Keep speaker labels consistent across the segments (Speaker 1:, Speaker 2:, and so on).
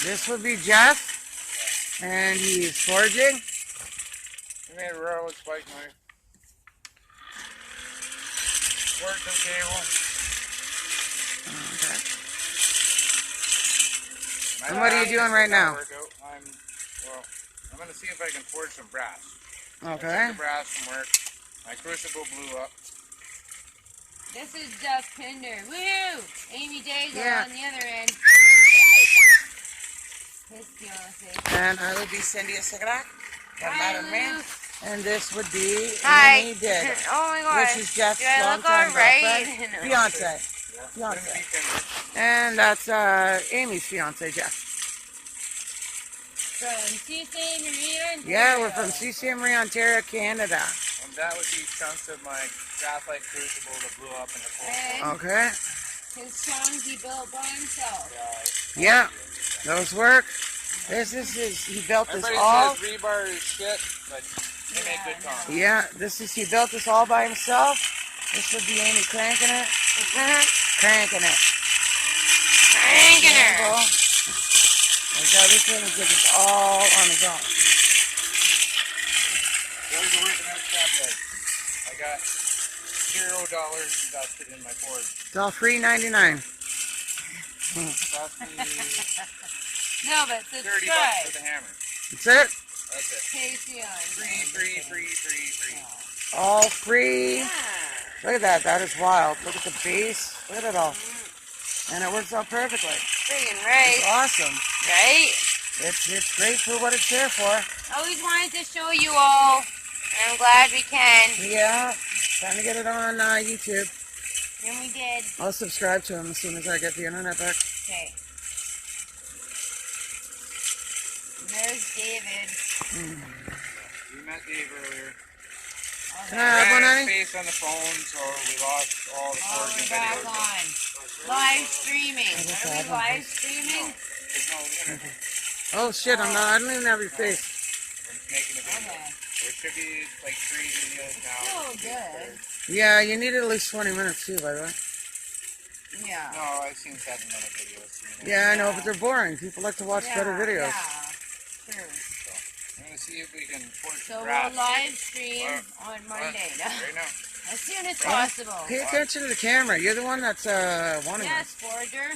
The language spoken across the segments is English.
Speaker 1: This would be Jeff, and he's forging.
Speaker 2: He made a railroad spike knife. Worked some cable.
Speaker 1: Okay. And what are you doing right now?
Speaker 2: I'm going to see if I can forge some brass.
Speaker 1: Okay.
Speaker 2: I took the brass from work. My crucible blew up.
Speaker 3: This is Jeff Pinder. Woo! Amy Daigle on the other end. His fiance.
Speaker 1: And I would be Cindy Segrak. And this would be
Speaker 3: Hi.
Speaker 1: Amy Daigle.
Speaker 3: Oh my God.
Speaker 1: This is Jeff's
Speaker 3: Do I look
Speaker 1: longtime
Speaker 3: alright?
Speaker 1: girlfriend. Fiance. And that's Amy's fiance, Jeff.
Speaker 3: From Sault Ste. Marie, Ontario.
Speaker 1: Yeah, we're from Sault Ste. Marie, Ontario, Canada.
Speaker 2: And that would be chunks of my graphite crucible that blew up in the cold.
Speaker 1: Okay.
Speaker 3: His tongs he built by himself.
Speaker 1: Yeah, those work. This is his, he built this
Speaker 2: Everybody
Speaker 1: all.
Speaker 2: says rebar is shit, but they make good tongs.
Speaker 1: Yeah, he built this all by himself. This would be Amy cranking it. Cranking it.
Speaker 3: Cranking her.
Speaker 1: Like everything, he did it all on his own.
Speaker 2: Those are working out stuff. I got $0 invested in my Ford.
Speaker 1: It's all $3.99.
Speaker 2: Cost me
Speaker 3: No, but
Speaker 2: $30
Speaker 3: subscribe.
Speaker 2: for the hammer.
Speaker 1: That's it.
Speaker 2: That's it.
Speaker 3: Patreon.
Speaker 2: Free.
Speaker 1: All free.
Speaker 3: Yeah.
Speaker 1: Look at that. That is wild. Look at the base. Look at it all. And it works out perfectly.
Speaker 3: Friggin' right.
Speaker 1: It's awesome.
Speaker 3: Right?
Speaker 1: It's great for what it's there for.
Speaker 3: Always wanted to show you all, and I'm glad we can.
Speaker 1: Yeah. Time to get it on YouTube.
Speaker 3: And we did.
Speaker 1: I'll subscribe to him as soon as I get the internet back.
Speaker 3: Okay. And there's David.
Speaker 2: We met Dave earlier.
Speaker 1: Can I have one,
Speaker 2: Ran
Speaker 1: honey?
Speaker 2: space on the phone, so we lost all the
Speaker 3: Oh,
Speaker 2: forging
Speaker 3: we're back
Speaker 2: videos.
Speaker 3: on. Live streaming.
Speaker 1: just
Speaker 3: Are we
Speaker 1: have one.
Speaker 3: live streaming?
Speaker 2: There's no internet.
Speaker 1: Oh shit, I don't even have your face.
Speaker 2: We're making a video.
Speaker 3: Okay.
Speaker 2: There should be like 3 videos now.
Speaker 3: So good.
Speaker 1: Yeah, you need at least 20 minutes too, by the way.
Speaker 3: Yeah.
Speaker 2: No, I've seen 7-minute videos.
Speaker 1: Yeah, I know, but they're boring. People like to watch better videos.
Speaker 3: Yeah. True.
Speaker 2: I'm going to see if we can forge
Speaker 3: So
Speaker 2: some
Speaker 3: we'll
Speaker 2: brass.
Speaker 3: live stream on Monday.
Speaker 2: Right now.
Speaker 3: As soon as possible.
Speaker 1: Pay attention to the camera. You're the one that's wanting it.
Speaker 3: Yes, Forger.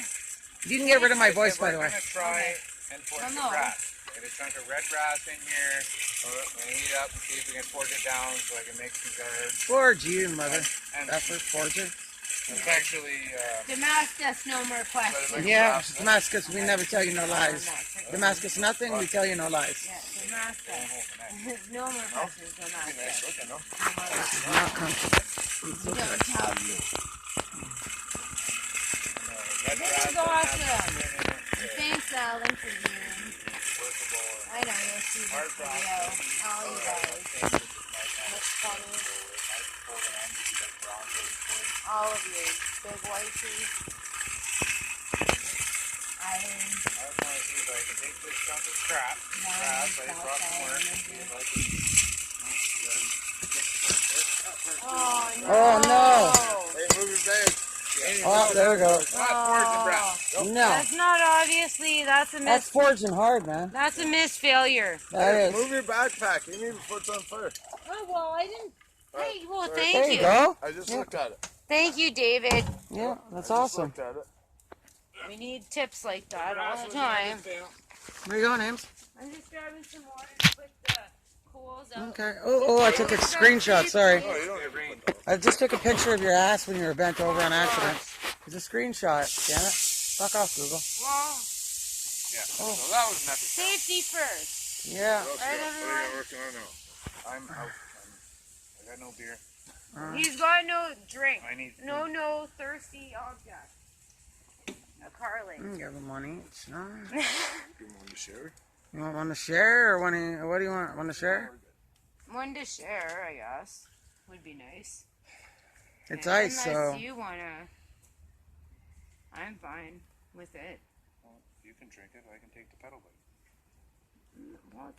Speaker 1: You can get rid of my voice, by the way.
Speaker 2: We're going to try and forge some brass. Get a chunk of red brass in here. So we're going to heat up and see if we can forge it down so I can make some guards.
Speaker 1: Forge you, mother.
Speaker 2: And
Speaker 1: Effort, forger.
Speaker 2: it's actually...
Speaker 3: Damascus, no more questions.
Speaker 1: Yeah, Damascus, we never tell you no lies. Damascus, nothing, we tell you no lies.
Speaker 3: Yeah, Damascus. No more questions, Damascus.
Speaker 1: Not comfortable.
Speaker 3: Don't tell you.
Speaker 2: Red
Speaker 3: This
Speaker 2: brass
Speaker 3: is awesome. Thanks, Alan, for viewing. I know you'll see this video. All you guys. That's funny. All of you. Big whitey. Iron.
Speaker 2: I just want to see if I can take this chunk of crap. I brought some more.
Speaker 3: Oh, no.
Speaker 1: Oh, no.
Speaker 2: Hey, move your bag.
Speaker 1: Oh, there we go. No,
Speaker 3: That's not obviously, that's a
Speaker 1: that's
Speaker 3: miss.
Speaker 1: forging hard, man.
Speaker 3: That's a miss failure.
Speaker 1: That is.
Speaker 4: Move your backpack. You need to put on fire.
Speaker 3: Oh, well, I didn't. Hey, well,
Speaker 1: There
Speaker 3: thank
Speaker 1: you
Speaker 3: you.
Speaker 1: go.
Speaker 4: I just looked at it.
Speaker 3: Thank you, David.
Speaker 1: Yeah, that's
Speaker 4: Just
Speaker 1: awesome.
Speaker 4: looked at it.
Speaker 3: We need tips like that all the time.
Speaker 1: Where you going, Ames?
Speaker 3: I'm just grabbing some water to put the coals out.
Speaker 1: Okay. Oh, I took a screenshot. Sorry.
Speaker 4: Oh, you don't get green.
Speaker 1: I just took a picture of your ass when you were bent over on accident. It's a screenshot. Damn it. Fuck off, Google.
Speaker 3: Well,
Speaker 2: Yeah. So that was necessary.
Speaker 3: safety first.
Speaker 1: Yeah.
Speaker 4: What are you working on now?
Speaker 2: I'm out. I got no beer.
Speaker 3: He's got no drink.
Speaker 2: I need
Speaker 3: No thirsty object. A Carling.
Speaker 1: Give him one each. No.
Speaker 4: You want to share?
Speaker 1: You want one to share, or what do you want? One to share?
Speaker 3: One to share, I guess. Would be nice.
Speaker 1: It's
Speaker 3: Yeah,
Speaker 1: ice,
Speaker 3: unless
Speaker 1: so.
Speaker 3: you wanna. I'm fine with it.
Speaker 2: You can drink it. I can take the pedal bike.
Speaker 3: Well,